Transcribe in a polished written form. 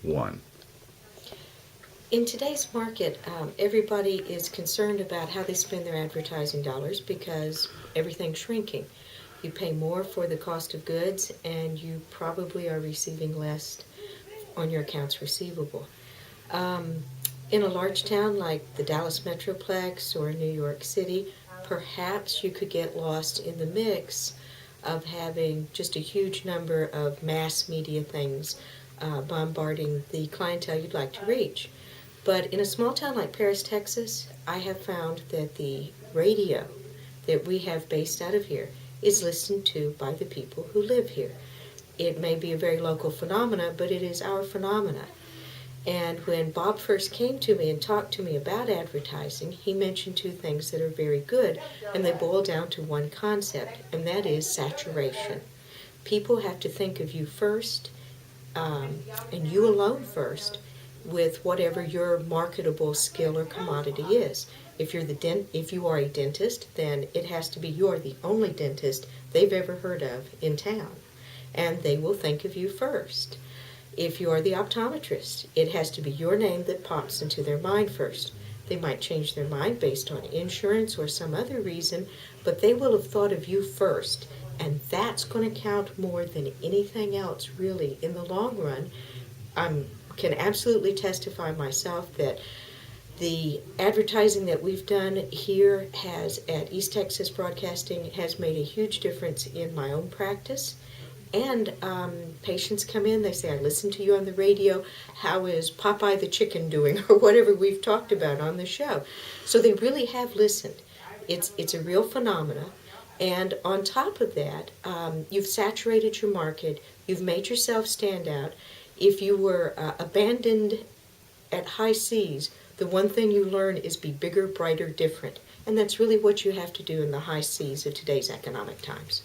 one. In today's market, everybody is concerned about how they spend their advertising dollars because everything's shrinking. You pay more for the cost of goods, and you probably are receiving less on your accounts receivable. In a large town like the Dallas Metroplex or New York City, perhaps you could get lost in the mix of having just a huge number of mass media things bombarding the clientele you'd like to reach. But in a small town like Paris, Texas, I have found that the radio that we have based out of here is listened to by the people who live here. It may be a very local phenomena, but it is our phenomena. And when Bob first came to me and talked to me about advertising, he mentioned two things that are very good, and they boil down to one concept, and that is saturation. People have to think of you first, and you alone first, with whatever your marketable skill or commodity is. If you are a dentist, then it has to be you're the only dentist they've ever heard of in town, and they will think of you first. If you are the optometrist, it has to be your name that pops into their mind first. They might change their mind based on insurance or some other reason, but they will have thought of you first, and that's going to count more than anything else really in the long run. I can absolutely testify myself that the advertising that we've done here at East Texas Broadcasting has made a huge difference in my own practice. And patients come in, they say, I listened to you on the radio, how is Popeye the chicken doing, or whatever we've talked about on the show. So they really have listened. It's a real phenomena. And on top of that, you've saturated your market, you've made yourself stand out. If you were abandoned at high seas, the one thing you learn is be bigger, brighter, different. And that's really what you have to do in the high seas of today's economic times.